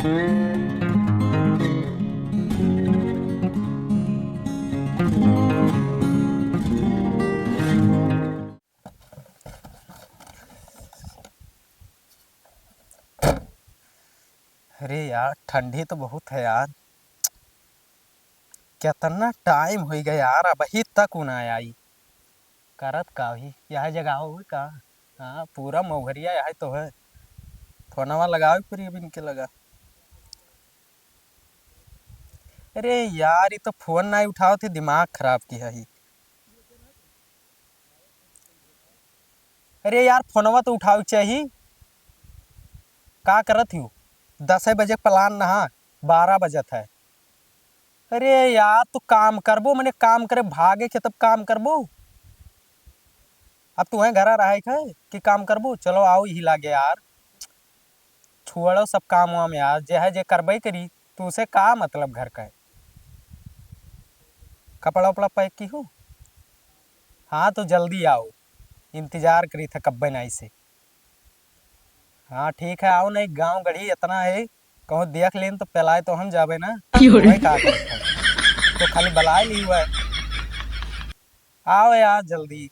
अरे यार ठंडी तो बहुत है यार। कितना टाइम हो गया यार, अभी तक ना आई। करत का ही यह जगह हो का। हाँ पूरा मौहरिया यह तो है। फोनवा लगाओ फिर ये इनके लगा। अरे यार ये तो फोन नहीं उठाओ थे, दिमाग खराब किया ही। अरे यार फोनवा तो उठाओ चाहिए। का करत हूँ 10 बजे प्लान नहा 12 बजत है। अरे यार तू काम करबो, मैंने काम करे भागे के तब काम करबो। अब तू है घर रहा है कि काम करबो, चलो आओ ही लागे यार। छोड़ो सब काम वाम यार, जे है जे करबई करी। तू उसे का मतलब घर का है। कपड़ा उपड़ा पैक की हो। हाँ तो जल्दी आओ, इंतजार करी था कब्बे नहीं से। हाँ ठीक है आओ, नहीं गांव गढ़ी इतना है। कहूँ देख लेन तो पहलाए तो हम जाबे ना। वही का करत है। तो खाली बलाए ली हुआ है। आओ यार जल्दी।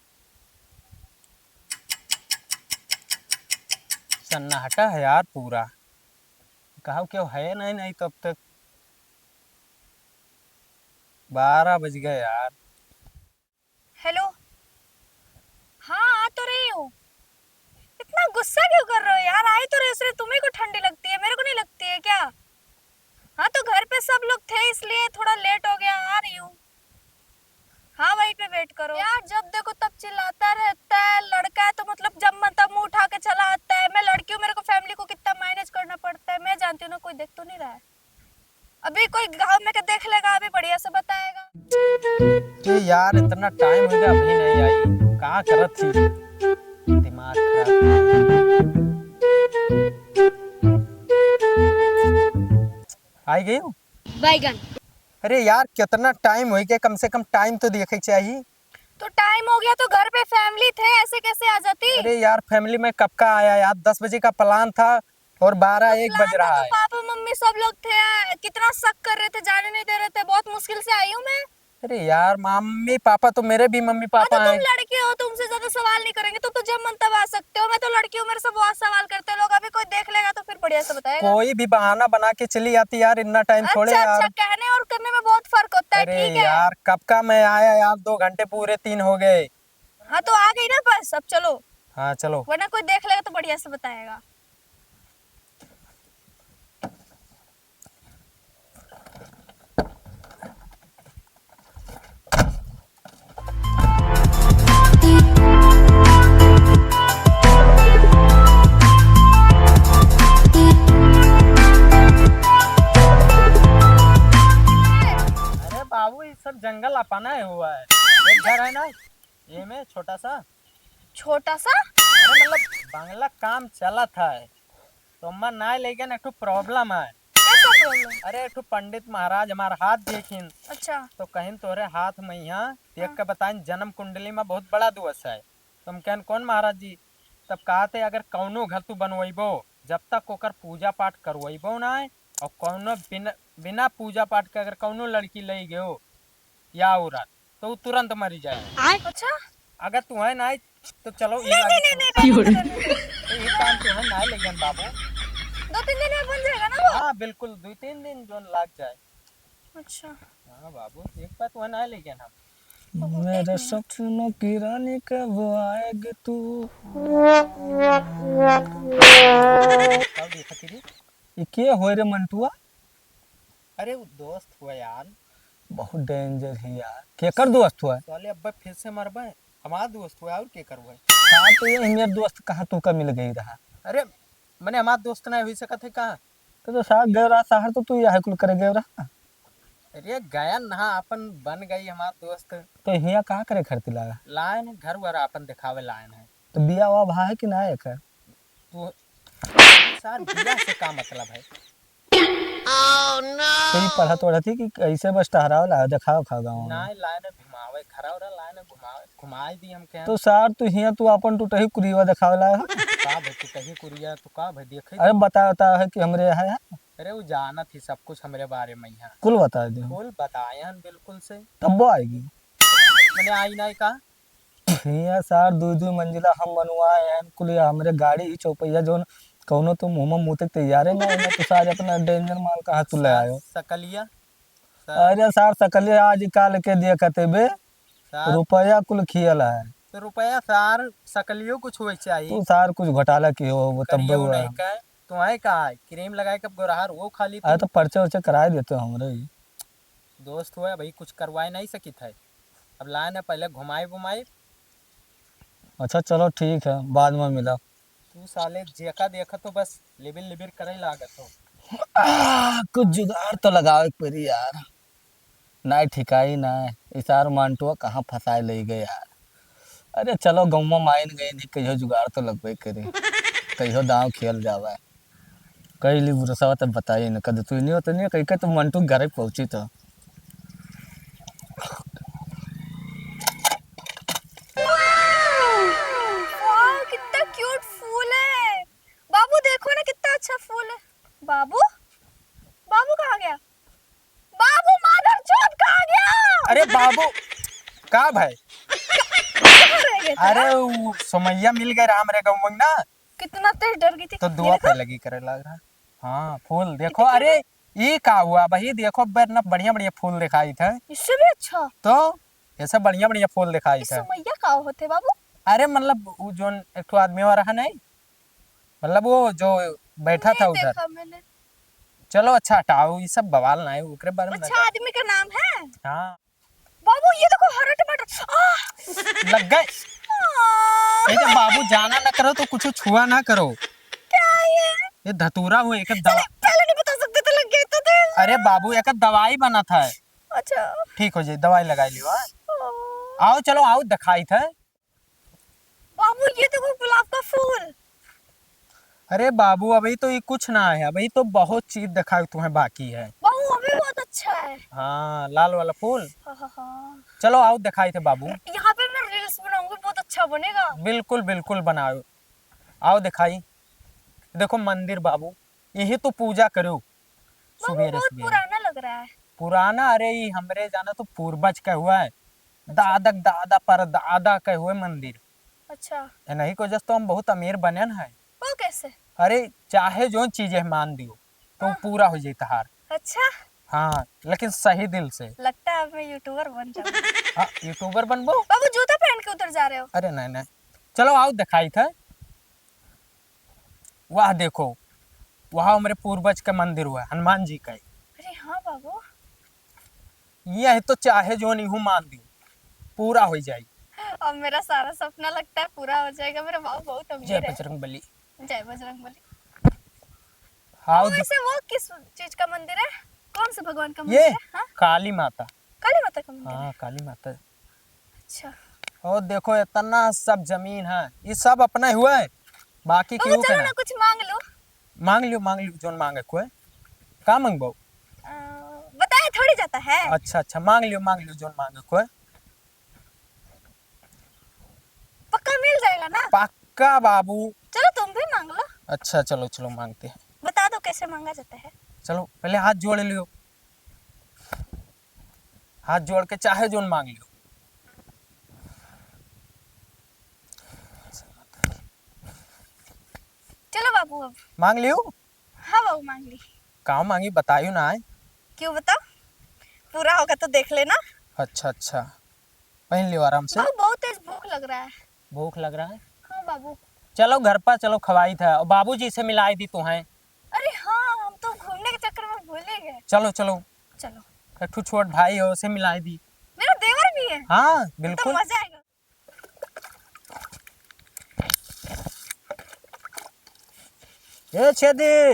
सन्नाटा है यार पूरा। कहा क्यों है नहीं नहीं तब तक 12 बज गए यार। हेलो। हाँ आ तो रही हूँ। इतना गुस्सा क्यों कर रहे हो यार? आई तो रही, सिर्फ तुम्ही को ठंडी लगती है, मेरे को नहीं लगती है क्या? हाँ तो घर पे सब लोग थे इसलिए थोड़ा लेट हो गया, आ रही हूँ। हाँ वहीं पे वेट करो यार, जब देखो तब चिल्लाता रहता है। लड़का है तो मतलब जब मन तब मुंह उठा के चला आता है। मैं लड़की हूँ, मेरे को फैमिली को कितना मैनेज करना पड़ता है मैं जानती हूँ ना। कोई देख तो नहीं रहा है। अभी कोई गाँव में के देख लेगा, अभी बढ़िया से बताएगा। ये यार इतना टाइम हो गया अभी नहीं आई। कहाँ करत थी, दिमाग खराब। आई गई हूँ। बैगन। अरे यार कितना टाइम हो गया, कम से कम टाइम तो देखे चाहिए। तो टाइम हो गया तो घर पे फैमिली थे, ऐसे कैसे आ जाती? अरे यार फैमिली में कब का आया यार, 10 बजे का प्लान था और 12-1 बज प्लान था रहा तो है। पापा मम्मी सब लोग थे। कितना शक कर रहे थे, जाने नहीं दे रहे थे। बहुत मुश्किल से आई हूँ मैं। अरे यार मम्मी पापा तो मेरे भी मम्मी हाँ तो पापा तुम हैं। लड़के हो, तुमसे ज्यादा सवाल नहीं करेंगे। तुम तो जब मन तब आ सकते हो। मैं तो लड़की हूँ, मेरे से बहुत सवाल करते हैं लोग। अभी कोई देख लेगा तो फिर बढ़िया से बताएगा। कोई भी बहाना बना के चली आती यार, इतना टाइम थोड़े अच्छा यार। अच्छा, कहने और करने में बहुत फर्क होता है, अरे ठीक है। यार कब का मैं आया यार, 2 घंटे पूरे 3 हो गए। हाँ तो आ गई ना, बस अब चलो। हाँ चलो। वरना कोई देख लेगा तो बढ़िया से बताएगा। अरे बाबू ये सब जंगल अपना है हुआ है। एक घर है ना ये में छोटा सा। छोटा सा? अरे मतलब बांग्ला काम चला था तो मैं ना लेकिन एक प्रॉब्लम है। कैसा प्रॉब्लम? अरे एक पंडित महाराज हमारा हाथ देखिन अच्छा। तो कहीं तोरे हाथ में यहाँ देख हाँ। के बताइन जन्म कुंडली में बहुत बड़ा दोष है। तुम कहन कौन महाराज जी? तब कहते अगर कौनो घर तू बनवेबो जब तक ओकर पूजा पाठ करवेबो ना और कौनो बिना बिना पूजा पाठ के अगर कौनो लड़की ले गयो या औरत तो वो तुरंत मरी जाए। अच्छा। अगर तू है ना तो चलो नहीं नहीं नहीं नहीं, नहीं, नहीं, नहीं, नहीं। तो ये काम तू है ना लेकिन बाबू। 2-3 दिन में बन जाएगा ना वो? हाँ बिल्कुल 2-3 दिन जो लग जाए। अच्छा। हाँ बाबू एक बार तू है ना लेकिन हम मेरे सपनों की रानी कब आएगी तू। कब देखा तेरी? ये क्या हो रे मंटुआ? अरे वो दोस्त हुआ यार। बहुत डेंजर है यार। केकर दोस्त हुआ? साले अब्बा फिर से मरबा है। हमारा दोस्त हुआ और के करवा है। हाँ तो ये मेरा दोस्त कहाँ तू का मिल गई रहा। अरे मैंने हमारा दोस्त नहीं हुई सकत है कहाँ। तो साथ गए रहा शहर तो तू यह कुल करे गए रहा। अरे गया ना अपन बन गई हमारा दोस्त। तो हिया कहाँ करे खरती लागा लाइन घर वर अपन दिखावे लाइन है। तो बिया हुआ भा है कि ना है कर तू साथ बिया से का मतलब है। तो ये पढ़ा तोड़ा थी कि कैसे बस टहराव ला दिखाओ खा गाँव में। नहीं लाइन घुमावे खरा और लाइन घुमावे घुमाई दी हम के। तो सार तू हिया तू अपन टूटही कुरिया दिखावे ला का भाई टूटही कुरिया तो का भाई देखे। अरे बता है कि हमरे यहाँ है अरे वो जाना थी सब कुछ हमारे बारे में यहाँ कुल बता दे कुल बताए हैं बिल्कुल से। तब वो आएगी मैंने आई नहीं कहा यहाँ सार दू मंजिला हम बनवाए हैं कुल ये हमरे गाड़ी ही चौपैया जो कौनो तो मुंह में मुँह तक तैयार है ना तो सार अपना डेंजर माल कहाँ तू ले आयो। सकलिया अरे सार सकले आज काल के दिए कहते बे सार रुपया कुल खियल है तो रुपया सार सकलियो कुछ हुए चाहिए तू सार कुछ घोटाला की हो वो तब करियो हुआ नहीं कहे तुम्हें कहा है क्रीम लगाए कब गोरहार वो खाली अरे तो पर्चे वर्चे कराए देते हो हमरे ही। दोस्त हुआ भाई कुछ करवाए नहीं सकी थे अब लाए ना पहले घुमाए घुमाए। अच्छा चलो ठीक है बाद में मिला। तू साले जेका देखा तो बस लिबिर लिबिर करे लागत हो। कुछ जुगाड़ तो लगाओ एक पेरी यार ना ठिकाई ना इसार मांटुआ कहाँ फंसाए ले गए यार। अरे चलो गाँव में माइन गए नहीं कहियो जुगाड़ तो लगबे करे कहियो दाव खेल जावा कई ली बुरसावा तब बताइए ना कद तू नहीं होता नहीं कहीं का तो मंटू घर पहुंची तो वाह कितना क्यूट फूल है। बाबू देखो ना कितना अच्छा फूल है। बाबू बाबू कहाँ गया? बाबू माधर चौथ कहाँ गया? अरे बाबू का भाई कहाँ रह गया था? अरे वो सोमैया मिल गए राम रे गाँव में ना कितना तेज डर गई थी। तो दुआ पे लगी करे लग रहा। हाँ फूल देखो अरे ये का हुआ भाई देखो ना बढ़िया बढ़िया फूल दिखाई थे इससे भी अच्छा तो ऐसा बढ़िया बढ़िया फूल दिखाई इस थे। समैया का होते बाबू? अरे मतलब वो जो एक ठो आदमी और रहा नहीं मतलब वो जो बैठा था नहीं उधर। देखा मैंने। चलो अच्छा हटाओ ये सब बवाल ना है उसके बारे में अच्छा आदमी का नाम है? हाँ बाबू ये देखो हरा टमाटर। लग गए। ये जब बाबू जाना ना करो तो कुछ छुआ ना करो। क्या है ये धतूरा हुआ एक दवा। पहले नहीं बता सकते तो लग गए तो थे। अरे बाबू एक दवाई बना था अच्छा ठीक हो जाए दवाई लगाई लियो। आओ चलो आओ दिखाई था। बाबू ये देखो गुलाब का फूल। अरे बाबू अभी तो ये कुछ ना है अभी तो बहुत चीज दिखाई तुम्हें बाकी है। बाबू अभी बहुत अच्छा है। हाँ लाल वाला फूल। हाँ। चलो आओ दिखाई थे बाबू। यहाँ पे मैं रील्स बनाऊंगी बहुत अच्छा बनेगा। बिल्कुल बिल्कुल बनाओ आओ दिखाई। देखो मंदिर बाबू यही तो पूजा करो बाबू सुबेरे बहुत सुबेरे। पुराना लग रहा है। पुराना अरे ये हमरे जाना तो पूर्वज का हुआ है दादा दादा पर दादा का हुए मंदिर अच्छा नहीं को जस तो हम बहुत अमीर बने न है। वो कैसे? अरे चाहे जो चीजें मान दियो तो वो पूरा हो जाए तहार। अच्छा हाँ लेकिन सही दिल से। लगता है अब मैं यूट्यूबर बन जाऊंगी। हाँ यूट्यूबर बनबो। बाबू जूता पहन के उधर जा रहे हो? अरे नहीं नहीं चलो आओ दिखाई था। वाह देखो वहाँ हमारे पूर्वज का मंदिर हुआ है हनुमान जी का। अरे हाँ बाबू यह तो चाहे जो नहीं हूँ मान दियो पूरा हो जाए। अब मेरा सारा सपना लगता है पूरा हो जाएगा। मेरा बाबू बहुत जय अमीर है। बजरंग बली। जय बजरंग बली। हाँ वैसे वो किस चीज का मंदिर है? कौन से भगवान का मंदिर ये है? हाँ? काली माता। काली माता का मंदिर है। हाँ काली माता। अच्छा और देखो इतना सब जमीन है ये सब अपना हुआ है बाकी बाबू क्यों चलो कहना। ना कुछ मांग लो। मांग लियो जोन मांगे कोई का मांगबो। बताया थोड़ी जाता है। अच्छा अच्छा मांग लियो जोन मांगे कोई। पक्का मिल जाएगा ना? पक्का बाबू। चलो तुम भी मांग लो। अच्छा चलो चलो मांगते हैं। बता दो कैसे मांगा जाता है। चलो पहले हाथ जोड़ लियो हाथ जोड़ के चाहे जोन मांग लियो। चलो बाबू अब। मांग लियो। हाँ बाबू मांग ली। कहाँ मांगी बताइयो ना आए। क्यों बताओ? पूरा होगा तो देख लेना। अच्छा अच्छा पहन लियो आराम से। बाबू बहुत तेज भूख लग रहा है। भूख लग रहा है। हाँ बाबू। चलो घर पर चलो खवाई था और बाबूजी से मिलाई दी तुम्हें। अरे हाँ हम तो घूमने के चक्कर में भूल ही गए। चलो चलो चलो एक ठो छोट भाई हो उसे मिलाई दी। मेरा देवर भी है। हाँ तो बिल्कुल। मजा आएगा। ए छेदी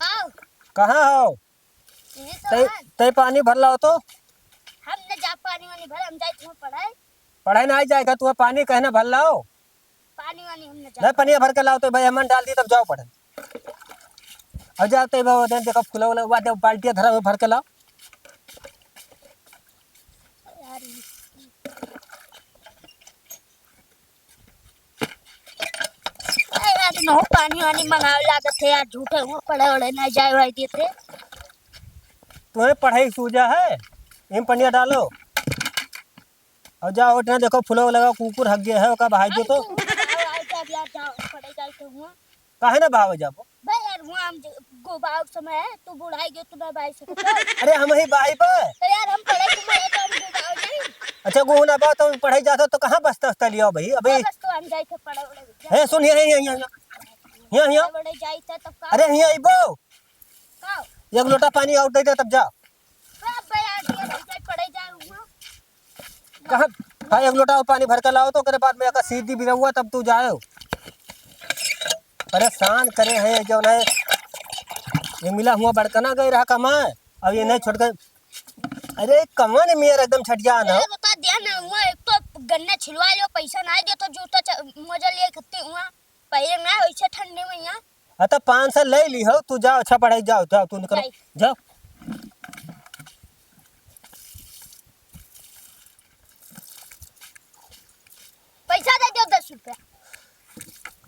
आओ कहाँ हो ये तो तय है। तय पानी भर लाओ तो। हमने जा पानी वानी भर हम जाए तुम्हें पढ़ाई पढ़ाई ना आ जाएगा तू पानी कहना भर लाओ। पानी वानी हमने जा नहीं पनिया भर के लाओ तो भाई अमन डाल दी तब जाओ पढ़े। अब जाते भाई देखो फुला वाला बाद बाल्टिया धरा हुआ भर के लाओ। यार यार न हो पानी पानी वानी मंगावे लागत थे यार, झूठे हुआ पढ़े वढ़े ना जाए भाई देते। तुम्हें पढ़ाई सूझा है, इन पनिया डालो और जाओ उठना, देखो फुलो लगा कुकुर हक गया है, ओका भाई दे तो यार जाओ पढ़े जाए तो हुआ काहे ना भाव जाबो। भाई यार हुआ हम गोबाव समय है, तू बुढ़ाई गए तू ना भाई सकता। अरे हम ही भाई बा। तो यार हम पढ़े तुम्हें तो हम गोबाव जाए। अच्छा गुहू ना बा तो पढ़ाई जाता तो कहाँ बसता लियो भाई अभी। बस तो हम जाए थे पढ़े वढ़े है सुन यहाँ बड़े जाए थे तब का अरे यहाँ आइबो का एक लोटा पानी आउट दे दे तब जा। भाई यार ये जाए पढ़े जाए हुआ कहाँ हाँ एक लोटा और पानी भर कर लाओ तो करे बाद में अगर सीधी भी हुआ तब तू जाओ। परेशान करे हैं जो है ये मिला हुआ बड़कना गए रहा कमाए अब ये नहीं छोड़ कर। अरे कमा ने मेरा एकदम छट जा ना। बता दिया ना हुआ, एक तो गन्ना छिलवा लियो, पैसा ना दे तो जूता मजा लिए खत्ते हुआ पहले ना वैसे ठंडे में यहाँ। हाँ तो 500 ले ली हो तू जाओ, अच्छा पढ़ाई जाओ जाओ तू निकलो जाओ। पैसा दे दो 10 रुपया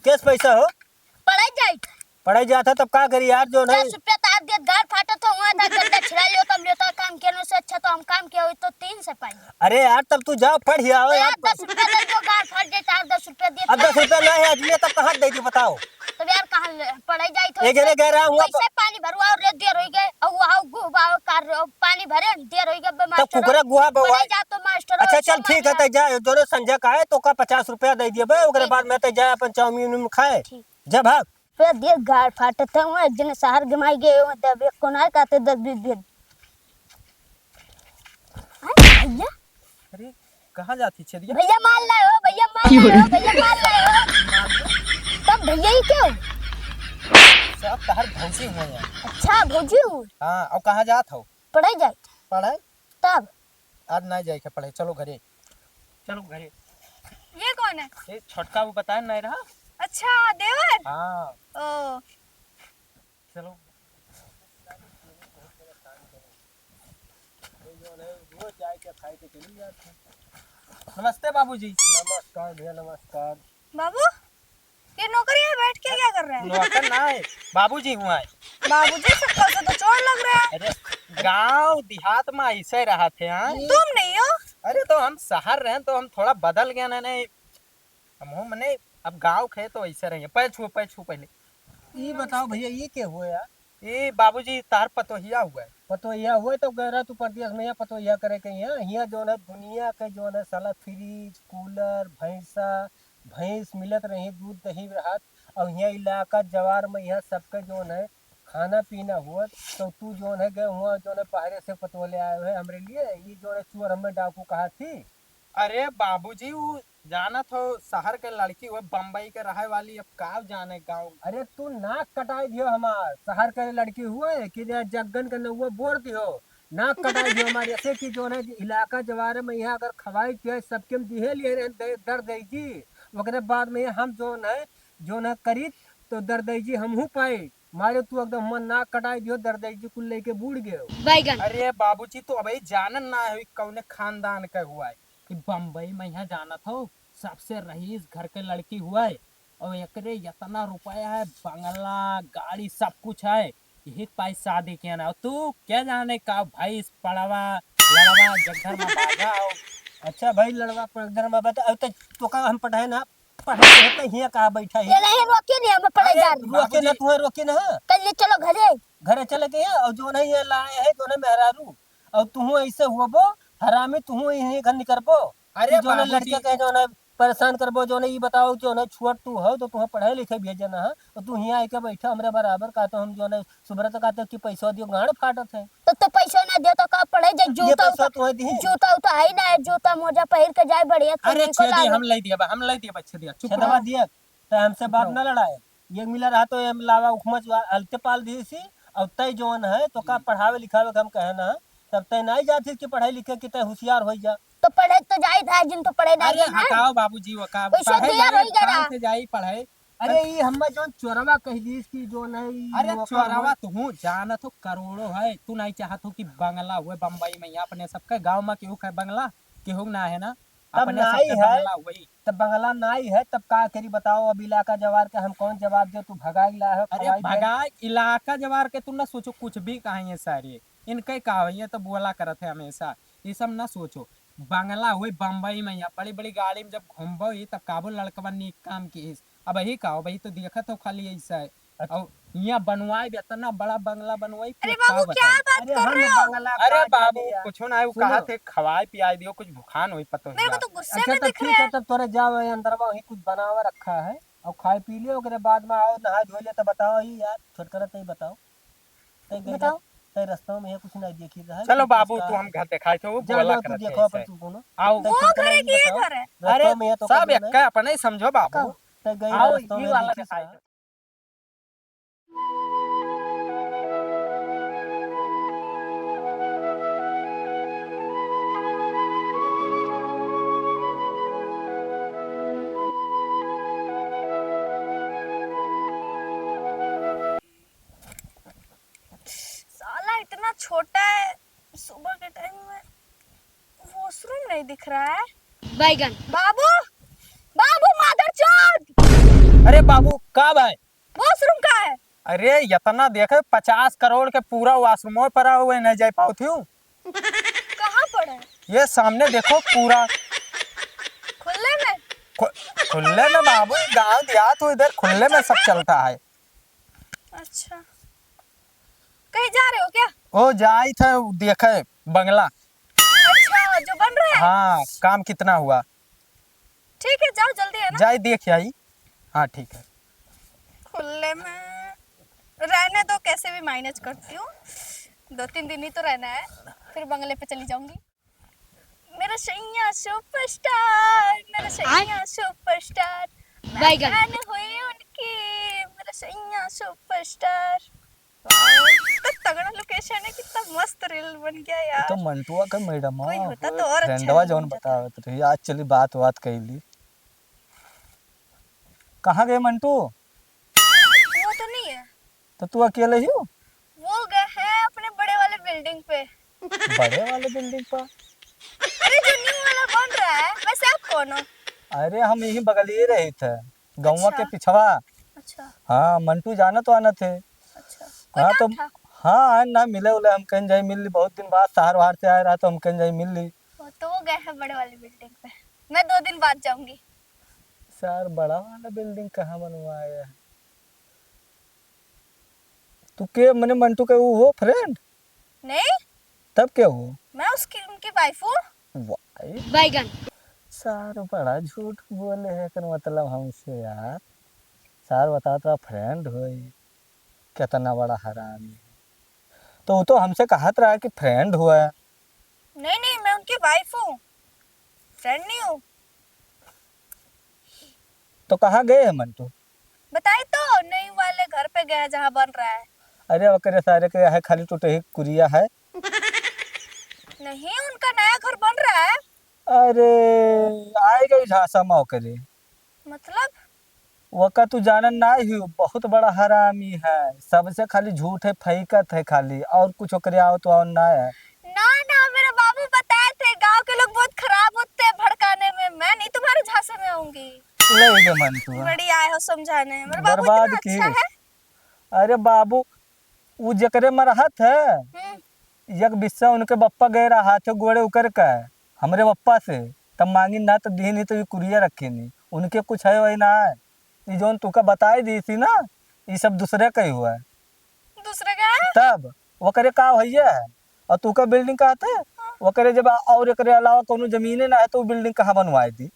कैस पैसा हो पढ़ाई जाए पढ़ाई जाता तब का करी यार जो नहीं 10 रुपया तार दे गार फाटा तो हुआ था, गन्ना छिला लियो तब लियो तो काम किया से अच्छा तो हम काम किया हुई तो 3 से पाई। अरे यार तब तू जाओ पढ़ आओ तो यार। यार 10 रुपया दे दो गार फाट दे तार 10 रुपया दे अब 10 रुपया नहीं है अजलिए तब कहाँ दे दी बताओ। तब यार कहाँ पढ़ाई जाए तो एक जने कह रहा हूँ पैसे पानी भरवा और रे देर हो गए और वहां गुबाव कर पानी भरे देर हो गए तब कुकरा गुहा बवा। पढ़ाई जा तो मास्टर अच्छा चल ठीक है तो जा दोनों संजय का है तो का 50 रुपया दे दिए भाई उसके बाद मैं तो जाए अपन चाउमीन खाए जा भाग। फिर देर गार फाटे थे वो एक दिन शहर गमाई गए हो तब एक कोना कहते 10-20 दिन भैया अरे कहाँ जाती छेदिया भैया मार लाए हो भैया मार लाए हो भैया मार लाए हो तब भैया ही क्यों सब तहर भौसी हुए हैं। अच्छा भौजी हूँ हाँ और कहाँ जात हो पढ़ाई जाए पढ़ाई तब आज नहीं जाए पढ़ाई चलो घरे चलो घरे। ये कौन है? ये छोटका वो बताया नहीं रहा। अच्छा देवर। हाँ ओ चलो नमस्ते बाबूजी। नमस्कार भैया नमस्कार। बाबू ये नौकरी में बैठ के क्या कर रहे हैं? नौकर ना है बाबूजी हुआ है। बाबूजी सबका से तो चोर लग रहा है। अरे गांव देहात में ऐसे रहा थे हाँ। तुम नहीं हो? अरे तो हम शहर रहे तो हम थोड़ा बदल गया ना नहीं हम मने अब गांव खे तो ऐसे रहेंगे। पैर छू पहले ये बताओ भैया ये क्या हुआ यार। ये बाबूजी तार पतोहिया हुआ है। पतोहिया हुआ तो कह रहा तू परदेश में यहाँ पतोहिया करे के यहाँ जो है दुनिया के जो है साला फ्रिज कूलर भैंस मिलत रही दूध दही रहत और यहाँ इलाका जवार में यहाँ सबके जो है खाना पीना हुआ तो तू जो है गए हुआ जो है बाहर से पतोले आए हुए हमरे लिए ये जो है चोर हमें डाकू कहा थी। अरे बाबूजी वो जाना तो शहर के लड़की वो बम्बई के रहे वाली अब का जाने गाँव। अरे तू नाक कटाई दियो हमार शहर के लड़की हुए कि जगन के नौवा बोर दियो नाक कटाई दियो हमारे ऐसे की जो है इलाका जवारे में यहाँ अगर खवाई पिए सबके दिहे लिए दर देगी ओकरे बाद में हम जो है करी तो दर देगी हमहू पाए मारे तू एकदम मन नाक कटाई दियो दर देगी कुल लेके बूढ़ गए। अरे बाबूजी तो अभी जानन ना है कौन खानदान का हुआ है कि बम्बई में यहाँ जाना था सबसे रईस घर के लड़की हुआ है और एकरे इतना रुपया है बंगला गाड़ी सब कुछ है यही पाई शादी किया ना तू क्या जाने का भाई पढ़वा लड़वा जगह में बाजा हो। अच्छा भाई लड़वा घर में बता तो का हम पढ़ाए ना पढ़ाए तो हिया कहा बैठा है नहीं रोके नहीं हम पढ़ाई जा रोके ना तू रोके ना कल चलो घरे चले गए और जो नहीं ये लाए है जो मेहरारू और तू ऐसे हुआ बो हरामी तू यही घर निकलबो। अरे जो ना लड़के कहे जो ना परेशान करबो जो ना ये बताओ जो ना छुअट तू हो तो तुम्हें पढ़ाई लिखे भेजना है तो तू यहाँ आके बैठा हमरे बराबर का तो हम जो ना सुबह तक कहते कि पैसा दियो गाड़ फाटत है तो पैसा ना दे तो का पढ़े जाए जूता जूता उता है ना जूता मोजा पहन के जाए बढ़िया। अरे छेदी हम ले दिया बच्चे दिया चुप रहा दिया तो हमसे बात ना लड़ाए ये मिला रहा तो ये लावा उखमच अलते पाल दी सी और तय जोन है तो का पढ़ावे लिखावे हम कहना है तब तय नहीं जाती कि पढ़ाई लिखे कि तय होशियार हो जा तो पढ़े तो जाए था जिन तो पढ़े ना अरे हटाओ बाबूजी वो का पढ़े जाई पढ़ाई। अरे ये हम जो चोरवा कह दी की जो नहीं अरे चोरवा तू जाना तो करोड़ों है तू नहीं चाहत हो कि बंगला हुए बम्बई में यहाँ अपने सबके गांव में केहू है बंगला केहू ना है ना तब अपने नाई सबके है। बंगला वही। तब बंगला नाई है, तब का करी बताओ। अब इलाका जवार के हम कौन जवाब दे? तू भगाई ला है अरे खवाई दे। भगा इलाका जवार के तू ना सोचो कुछ भी कहेंगे सारे इनके कहा ये तो बोला करत है हमेशा। ये सब ना सोचो। बंगला हुई बम्बई में यहाँ बड़ी बड़ी गाड़ी में जब घूमबो ही तब काबू लड़कवा नीक काम की। अब यही कहो भाई तो देखत हो खाली ऐसा है। और यहाँ बनवाई भी इतना बड़ा बंगला बनवाई अरे फिर बाबू का क्या बताई। बात अरे कर हम रहे हो? बंगला अरे का बाबू दिया। कुछ ना वो सुनो। कहा थे खवाए पियाई दियो कुछ भूखान हुई पतो मेरे को यार। तो गुस्से अच्छा में तो दिख ठीक रहे है, हैं। तब तोरे जाओ अंदर वही कुछ बनावा रखा है और खाए पी लियो। ओकरे बाद में आओ नहा धो ले तो बताओ ही यार। छोटकरा तई बताओ। तई गई बताओ। तई रास्ता में कुछ नहीं देखी रहा है। चलो कुछ बाबू उसका तू हम घर दिखाए थे वो जा बोला जाओ तू करत देखो है अपन ऐसे। तू कोनो। आओ तई वो छोटकरा घर है ये कि ये बताओ। घर है? अरे रास्ता में ये तो सब कभी एक नहीं। का अपने समझो बाबू। तई गई आओ रास्ता ये में वाला देखी दिखाई सा। दो। साला इतना छोटा है, सुबह के टाइम में वॉशरूम नहीं दिख रहा है। बैगन। बाबू, बाबू मादरचोद, अरे बाबू का भाई। वॉशरूम कहाँ है? अरे इतना देखे 50 करोड़ के पूरा वाशरूम पड़ा हुए नहीं जा पाओ थी। कहाँ पड़ा है? ये सामने देखो पूरा खुले में? खुले में बाबू। गांव देहात हो इधर खुले में सब चलता है। अच्छा, कहीं जा रहे हो क्या? वो जाई थे देखे बंगला। अच्छा, जो बन रहा है। हाँ काम कितना हुआ। ठीक है, जाओ जल्दी, है ना? जाई देख आई। हाँ ठीक है। खुले में रहने दो, कैसे भी मैनेज करती हूँ। 2-3 दिन ही तो रहना है, फिर बंगले पे चली जाऊंगी। मेरा सैया सुपरस्टार, मेरा सैया सुपरस्टार, बैगन। मैं हुई उनकी, मेरा सैया सुपरस्टार। कितना तगड़ा लोकेशन है, कितना मस्त रील बन गया यार। तो मंटुआ का मैडम कोई होता तो और अच्छा फ्रेंडवा बन जौन जाता। बतावत रही आज चली बात कैली। कहाँ गए मंटू? वो तो नहीं है, तो तू अकेले ही हो? वो गए हैं अपने बड़े वाले बिल्डिंग पे। बड़े वाले बिल्डिंग पर? अरे जो न्यू वाला बन रहा है, वैसे आप कौन हो? अरे हम यही बगल ही रहे थे, गौवा के अच्छा। पिछवा। अच्छा हाँ मंटू जाना तो आना थे। अच्छा, कोई हाँ तो काम था? हाँ ना मिले उले हम कहीं जाई मिल ली। बहुत दिन बाद शहर वहार से आए रहा तो हम कहीं जाई मिल ली। तो वो गए हैं बड़े वाली बिल्डिंग पे। मैं 2 दिन बाद जाऊंगी। सर बड़ा वाला बिल्डिंग कहाँ बनवाया है? तू के मैंने मंटू के वो हो फ्रेंड? नहीं, तब क्या हो? मैं उसकी उनकी वाइफ हूँ। वाइफ? बैगन। सर बड़ा झूठ बोले है कर मतलब हमसे यार। सर बताता फ्रेंड हो, कितना बड़ा हरामी। तो वो तो हमसे कहत रहा कि फ्रेंड हुआ है। नहीं नहीं, मैं उनकी वाइफ हूँ, फ्रेंड नहीं हूँ। तो कहाँ गए हैं मंटू? बताई तो, नई वाले घर पे गया जहाँ बन रहा है। अरे वकरे सारे के है खाली टूटे ही कुरिया है। नहीं, उनका नया घर बन रहा है। अरे आएगा ही झांसा मौकरे। मतलब वका तू जानन ना ही बहुत बड़ा हरामी है। सबसे खाली झूठ है फैकत है खाली, और कुछ ओकरे आओ तो और ना है। ना ना, मेरे बाबू बताए थे गांव के लोग बहुत खराब होते हैं भड़काने में। मैं नहीं तुम्हारे झांसे में आऊंगी। ले गे मंटू बड़ी आए हो समझाने। मेरा बाबू बर्बाद इतना की। अच्छा है। अरे बाबू वो जकरे मरहत है एक बिस्सा उनके बप्पा गए रहा थे गोड़े उकर का हमरे बप्पा से। तब मांगी ना तो दी नहीं तो ये कुरिया रखी नहीं। उनके कुछ है वही ना है। ये जोन तुका बताई दी थी ना, ये सब दूसरे का ही हुआ है। दूसरे का है? तब वो करे का भैया है और तू का बिल्डिंग का है। वो करे जब और एकरे अलावा कोनो जमीने ना है तो वो बिल्डिंग कहाँ बनवाई दी?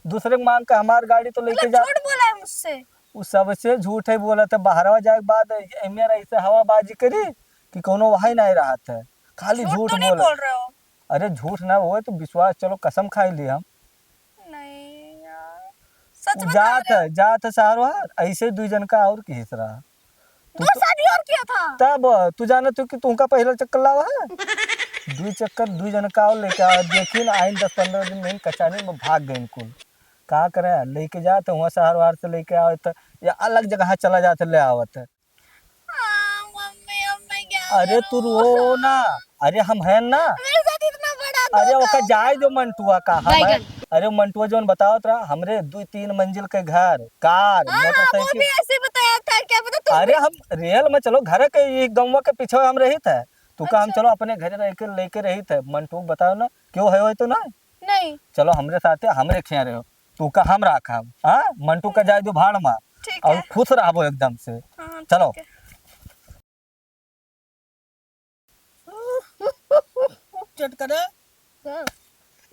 दूसरे के मांग के हमार गाड़ी तो लेके मतलब जा। झूठ बोला है मुझसे? वो सबसे झूठ है बोला था। बाहरवा जाए के बाद मेरा ऐसे हवाबाजी करी कि कोनो वही नहीं रहा था, खाली झूठ झूठ तो नहीं बोला। बोल रहे हो? अरे झूठ ना हो तो विश्वास चलो कसम खाई ली हम। नहीं यार, सच बता जात रहे हो? है जात है सारवार ऐसे 2 जन का और किस रहा। 2 शादी और किया था? तब तू जाना तो कि तुमका पहला चक्कर लावा है 2 चक्कर 2 जन का और लेके आ। देखी ना आइन 10-15 दिन में कचानी में भाग गए कुल। का करे लेके जाते वहाँ शहर वार से लेके आओ तो या अलग जगह चला जाते ले आवत है। हाँ, मम्मी अब मैं क्या अरे तू करूं? रो ना। अरे हम हैं ना। मेरे साथ इतना बड़ा अरे ओका जाए जो मंटुआ कहाँ भाई। बैगन। अरे मंटुआ जोन बताओ तरा हमरे 2-3 मंजिल के घर कार हाँ वो मोटरसाइकिल। भी ऐसे बताया था, क्या पता तुम अरे हम रियल में चलो घर के ये गौवा के पीछे हम रही थे तू का हम अच्छा। चलो अपने घर रह के लेके रही थे मंटू बताओ ना क्यों है तो ना नहीं। चलो हमरे साथे हमरे खिया रहो तू का हम राखा हाँ मंटू का जाए जो भाड़ में ठीक और है। खुश रहो एकदम से। हाँ, चलो। ठीक है। चटकना हाँ,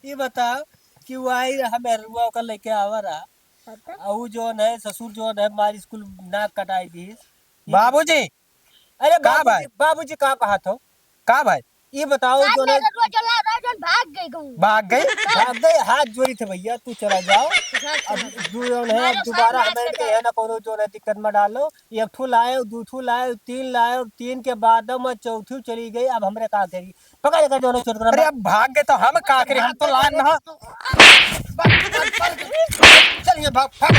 ये बताओ कि वही हमें रुआ का लेके आवा रहा पता। और वो जो है ससुर जो है हमारी स्कूल नाक कटाई दी। बाबूजी अरे का भाई? बाबूजी का कहा तो का भाई ये बताओ आज जो मैं है रजुआ चला रहा जन भाग गई कहूँ। भाग गई भाग गए हाथ जोड़ी थे भैया तू चला जाओ अब जो है हमारे अब दोबारा साथ हमें नाच के है ना कोनो जो है दिक्कत में डालो एक ठू लाए दू ठू लाए 3 लाए 3 के बाद में चौथी चली गई अब हमरे का करी पकड़ कर जो है छोड़ अरे कर अब भाग गए तो हम का करें हम तो लान ना चलिए भाग भाग